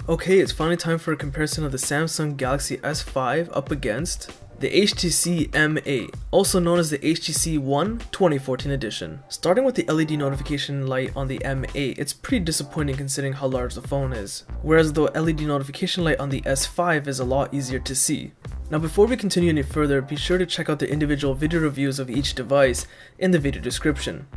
Okay, it's finally time for a comparison of the Samsung Galaxy S5 up against the HTC M8, also known as the HTC One 2014 edition. Starting with the LED notification light on the M8, it's pretty disappointing considering how large the phone is, whereas the LED notification light on the S5 is a lot easier to see. Now before we continue any further, be sure to check out the individual video reviews of each device in the video description.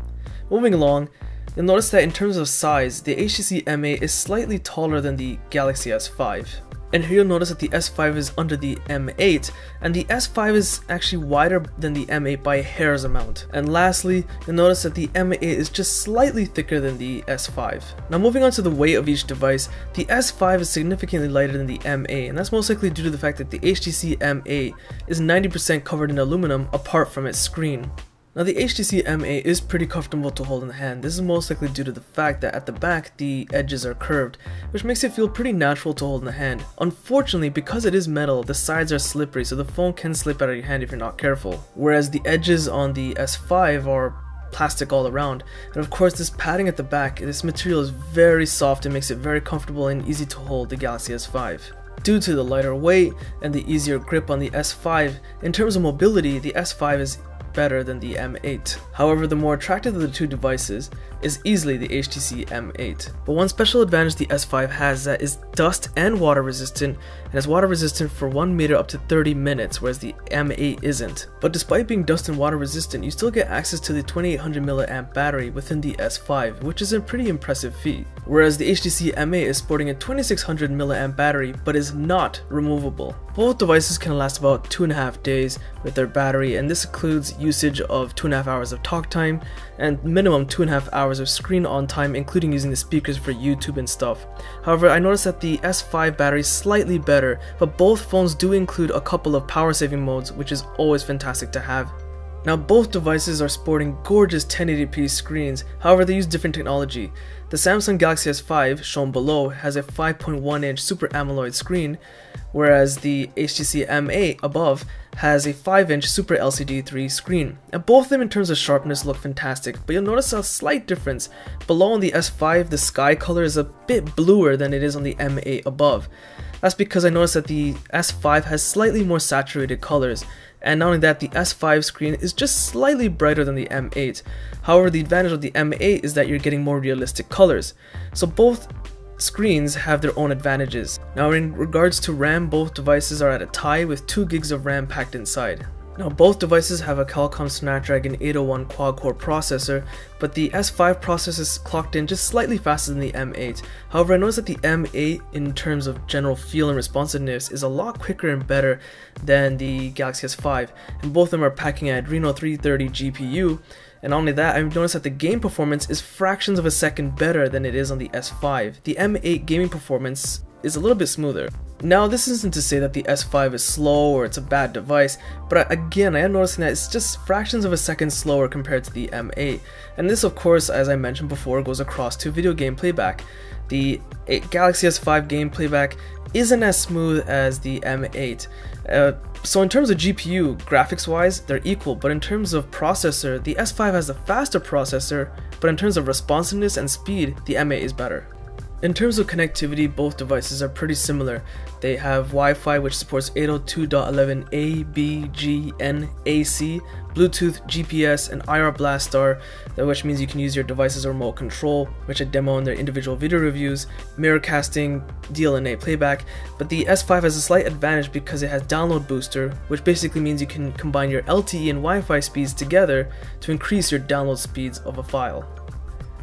Moving along, you'll notice that in terms of size, the HTC M8 is slightly taller than the Galaxy S5. And here you'll notice that the S5 is under the M8, and the S5 is actually wider than the M8 by a hair's amount. And lastly, you'll notice that the M8 is just slightly thicker than the S5. Now moving on to the weight of each device, the S5 is significantly lighter than the M8, and that's most likely due to the fact that the HTC M8 is 90% covered in aluminum apart from its screen. Now the HTC M8 is pretty comfortable to hold in the hand. This is most likely due to the fact that at the back the edges are curved, which makes it feel pretty natural to hold in the hand. Unfortunately, because it is metal, the sides are slippery, so the phone can slip out of your hand if you're not careful. Whereas the edges on the S5 are plastic all around, and of course this padding at the back, this material is very soft and makes it very comfortable and easy to hold the Galaxy S5. Due to the lighter weight and the easier grip on the S5, in terms of mobility, the S5 is better than the M8. However, the more attractive of the two devices is easily the HTC M8. But one special advantage the S5 has is that it's dust and water resistant, and is water resistant for 1 meter up to 30 minutes, whereas the M8 isn't. But despite being dust and water resistant, you still get access to the 2800 mAh battery within the S5, which is a pretty impressive feat. Whereas the HTC M8 is sporting a 2600 mAh battery, but is not removable. Both devices can last about 2.5 days with their battery, and this includes usage of 2.5 hours of talk time and minimum 2.5 hours of screen on time, including using the speakers for YouTube and stuff. However, I noticed that the S5 battery is slightly better, but both phones do include a couple of power saving modes, which is always fantastic to have. Now both devices are sporting gorgeous 1080p screens, however they use different technology. The Samsung Galaxy S5, shown below, has a 5.1-inch Super AMOLED screen, whereas the HTC M8 above has a 5-inch Super LCD 3 screen. And both of them in terms of sharpness look fantastic, but you'll notice a slight difference. Below on the S5, the sky color is a bit bluer than it is on the M8 above. That's because I noticed that the S5 has slightly more saturated colors, and not only that, the S5 screen is just slightly brighter than the M8. However, the advantage of the M8 is that you're getting more realistic colors. So both screens have their own advantages. Now in regards to RAM, both devices are at a tie with 2 gigs of RAM packed inside. Now both devices have a Qualcomm Snapdragon 801 quad-core processor, but the S5 processor is clocked in just slightly faster than the M8. However, I noticed that the M8 in terms of general feel and responsiveness is a lot quicker and better than the Galaxy S5, and both of them are packing an Adreno 330 GPU. And not only that, I've noticed that the game performance is fractions of a second better than it is on the S5. The M8 gaming performance is a little bit smoother. Now this isn't to say that the S5 is slow or it's a bad device, but again I am noticing that it's just fractions of a second slower compared to the M8. And this of course, as I mentioned before, goes across to video game playback. The Galaxy S5 game playback isn't as smooth as the M8. So in terms of GPU, graphics wise, they're equal, but in terms of processor, the S5 has a faster processor, but in terms of responsiveness and speed, the M8 is better. In terms of connectivity, both devices are pretty similar. They have Wi-Fi, which supports 802.11a, b, g, n, ac, Bluetooth, GPS, and IR Blastar, which means you can use your device's remote control, which I demo in their individual video reviews, mirror casting, DLNA playback, but the S5 has a slight advantage because it has download booster, which basically means you can combine your LTE and Wi-Fi speeds together to increase your download speeds of a file.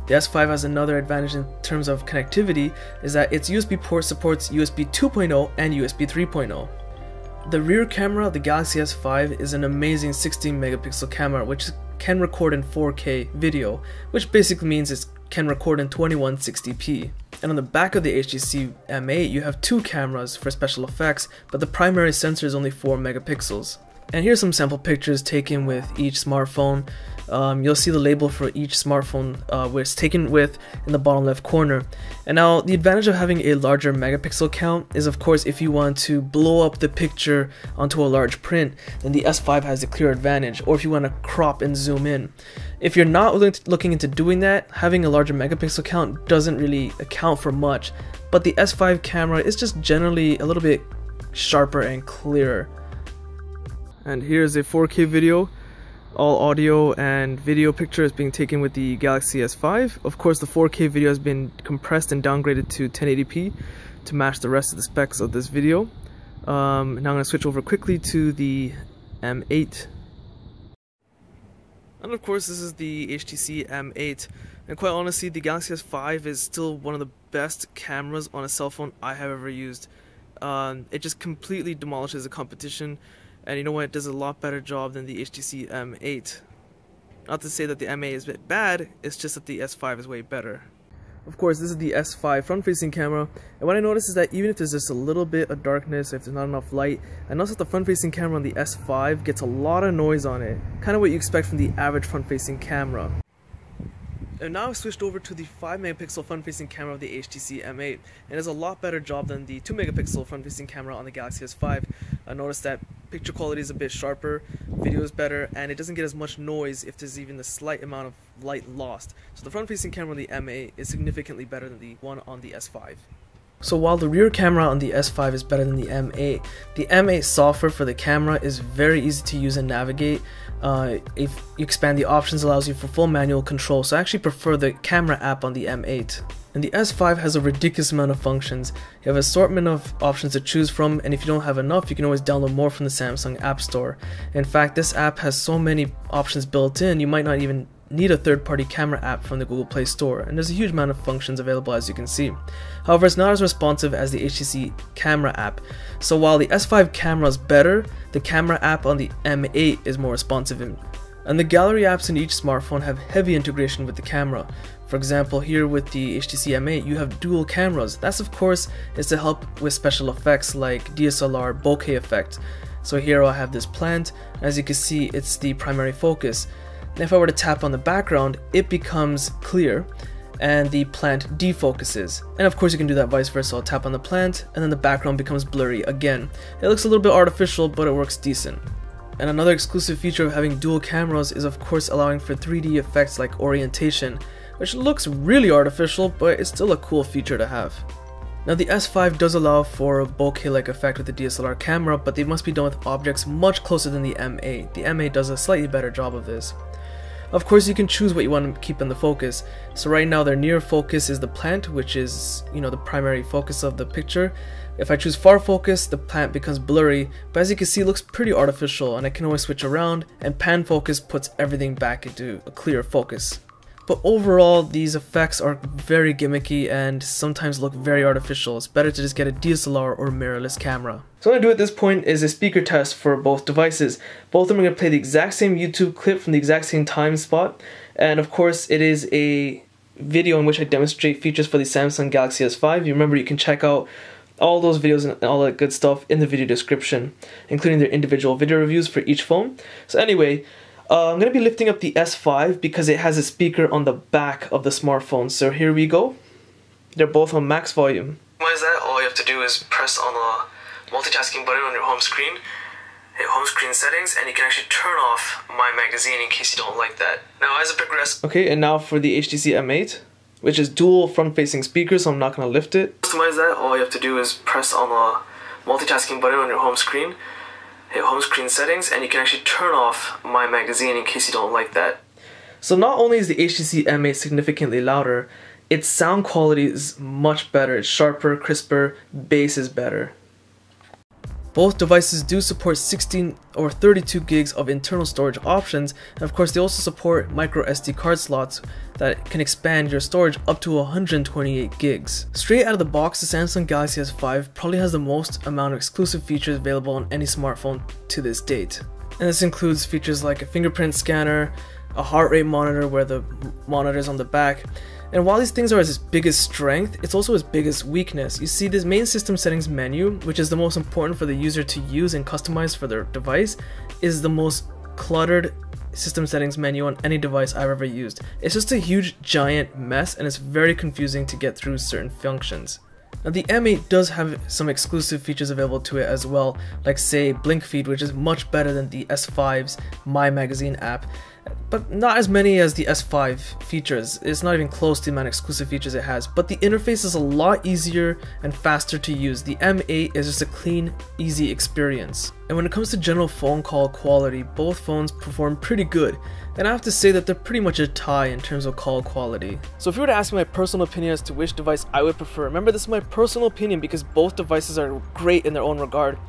The S5 has another advantage in terms of connectivity, is that its USB port supports USB 2.0 and USB 3.0. The rear camera of the Galaxy S5 is an amazing 16 megapixel camera which can record in 4K video, which basically means it can record in 2160p. And on the back of the HTC M8 you have 2 cameras for special effects, but the primary sensor is only 4 megapixels. And here's some sample pictures taken with each smartphone. You'll see the label for each smartphone where it's taken with in the bottom left corner. And now the advantage of having a larger megapixel count is, of course, if you want to blow up the picture onto a large print, then the S5 has a clear advantage, or if you want to crop and zoom in. If you're not looking into doing that, having a larger megapixel count doesn't really account for much, but the S5 camera is just generally a little bit sharper and clearer. And here's a 4K video. All audio and video picture is being taken with the Galaxy S5. Of course, the 4K video has been compressed and downgraded to 1080p to match the rest of the specs of this video. Now I'm going to switch over quickly to the M8. And of course, this is the HTC M8. And quite honestly, the Galaxy S5 is still one of the best cameras on a cell phone I have ever used. It just completely demolishes the competition. And you know what, it does a lot better job than the HTC M8. Not to say that the M8 is a bit bad, it's just that the S5 is way better. Of course, this is the S5 front-facing camera, and what I noticed is that even if there's just a little bit of darkness, if there's not enough light, I noticed that the front-facing camera on the S5 gets a lot of noise on it. Kind of what you expect from the average front-facing camera. And now I've switched over to the 5-megapixel front-facing camera of the HTC M8, and it does a lot better job than the 2-megapixel front-facing camera on the Galaxy S5. I noticed that picture quality is a bit sharper, video is better, and it doesn't get as much noise if there's even a slight amount of light lost. So the front-facing camera on the M8 is significantly better than the one on the S5. So while the rear camera on the S5 is better than the M8 software for the camera is very easy to use and navigate. If you expand the options, allows you for full manual control, so I actually prefer the camera app on the M8. And the S5 has a ridiculous amount of functions. You have an assortment of options to choose from, and if you don't have enough, you can always download more from the Samsung App Store. In fact, this app has so many options built in, you might not even need a third-party camera app from the Google Play Store, and there's a huge amount of functions available, as you can see. However, it's not as responsive as the HTC camera app. So while the S5 camera is better, the camera app on the M8 is more responsive, and the gallery apps in each smartphone have heavy integration with the camera. For example, here with the HTC M8, you have dual cameras. That's, of course, is to help with special effects like DSLR bokeh effect. So here I have this plant. As you can see, it's the primary focus. And if I were to tap on the background, it becomes clear and the plant defocuses. And of course you can do that vice versa. I'll tap on the plant and then the background becomes blurry again. It looks a little bit artificial, but it works decent. And another exclusive feature of having dual cameras is, of course, allowing for 3D effects like orientation, which looks really artificial, but it's still a cool feature to have. Now the S5 does allow for a bokeh-like effect with the DSLR camera, but they must be done with objects much closer than the M8. The M8 does a slightly better job of this. Of course, you can choose what you want to keep in the focus. So right now their near focus is the plant, which is, the primary focus of the picture. If I choose far focus, the plant becomes blurry, but as you can see, it looks pretty artificial, and I can always switch around, and pan focus puts everything back into a clear focus. But overall, these effects are very gimmicky and sometimes look very artificial. It's better to just get a DSLR or mirrorless camera. So what I'm going to do at this point is a speaker test for both devices. Both of them are going to play the exact same YouTube clip from the exact same time spot. And of course, it is a video in which I demonstrate features for the Samsung Galaxy S5. You remember, you can check out all those videos and all that good stuff in the video description, including their individual video reviews for each phone. So anyway, I'm going to be lifting up the S5 because it has a speaker on the back of the smartphone. So here we go. They're both on max volume. Why is that? All you have to do is press on the multitasking button on your home screen, hit home screen settings, and you can actually turn off My Magazine in case you don't like that. Now as it progresses... Okay, and now for the HTC M8, which is dual front-facing speakers, so I'm not going to lift it. To customize that, all you have to do is press on the multitasking button on your home screen, hit home screen settings, and you can actually turn off My Magazine in case you don't like that. So not only is the HTC M8 significantly louder, its sound quality is much better. It's sharper, crisper, bass is better. Both devices do support 16 or 32 gigs of internal storage options, and of course they also support micro SD card slots that can expand your storage up to 128 gigs. Straight out of the box, the Samsung Galaxy S5 probably has the most amount of exclusive features available on any smartphone to this date. And this includes features like a fingerprint scanner, a heart rate monitor where the monitor is on the back. And while these things are its biggest strength, it's also its biggest weakness. You see, this main system settings menu, which is the most important for the user to use and customize for their device, is the most cluttered system settings menu on any device I've ever used. It's just a huge giant mess, and it's very confusing to get through certain functions. Now the M8 does have some exclusive features available to it as well, like say Blink Feed, which is much better than the S5's My Magazine app, but not as many as the S5 features. It's not even close to the amount of exclusive features it has, but the interface is a lot easier and faster to use. The M8 is just a clean, easy experience. And when it comes to general phone call quality, both phones perform pretty good, and I have to say that they're pretty much a tie in terms of call quality. So if you were to ask me my personal opinion as to which device I would prefer, remember this is my personal opinion because both devices are great in their own regard,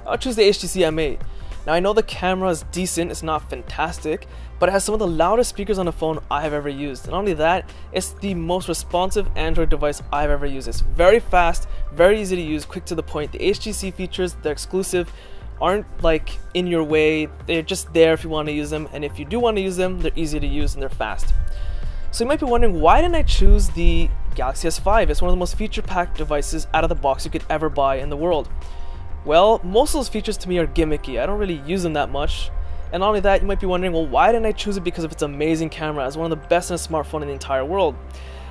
I'll choose the HTC M8. Now I know the camera is decent, it's not fantastic, but it has some of the loudest speakers on the phone I have ever used. And not only that, it's the most responsive Android device I've ever used. It's very fast, very easy to use, quick to the point. The HTC features, they're exclusive, aren't like in your way, they're just there if you want to use them, and if you do want to use them, they're easy to use and they're fast. So you might be wondering, why didn't I choose the Galaxy S5? It's one of the most feature-packed devices out of the box you could ever buy in the world. Well, most of those features to me are gimmicky. I don't really use them that much. And not only that, you might be wondering, well, why didn't I choose it because of its amazing camera as one of the best in a smartphone in the entire world?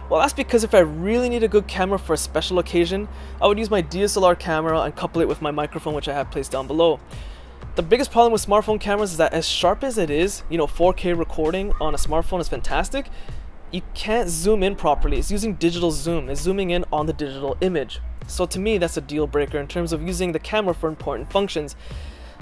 Well, that's because if I really need a good camera for a special occasion, I would use my DSLR camera and couple it with my microphone, which I have placed down below. The biggest problem with smartphone cameras is that as sharp as it is, 4K recording on a smartphone is fantastic, you can't zoom in properly. It's using digital zoom. It's zooming in on the digital image. So to me, that's a deal breaker in terms of using the camera for important functions.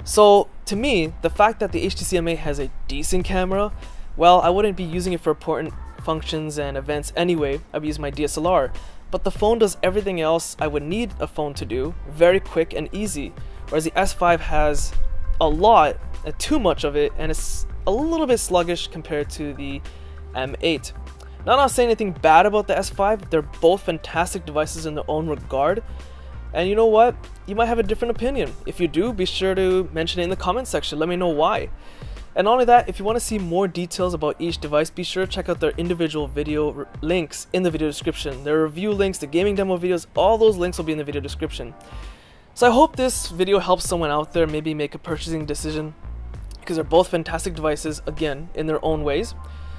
So to me, the fact that the HTC M8 has a decent camera, well, I wouldn't be using it for important functions and events anyway. I'd use my DSLR. But the phone does everything else I would need a phone to do, very quick and easy. Whereas the S5 has a lot, too much of it, and it's a little bit sluggish compared to the M8. Now, I'm not saying anything bad about the S5, they're both fantastic devices in their own regard. And you know what? You might have a different opinion. If you do, be sure to mention it in the comment section, let me know why. And not only that, if you want to see more details about each device, be sure to check out their individual video links in the video description. Their review links, the gaming demo videos, all those links will be in the video description. So I hope this video helps someone out there maybe make a purchasing decision, because they're both fantastic devices, again, in their own ways.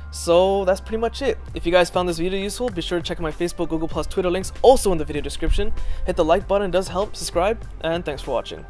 So that's pretty much it. If you guys found this video useful, be sure to check out my Facebook, Google+, Twitter links also in the video description. Hit the like button, it does help, subscribe, and thanks for watching.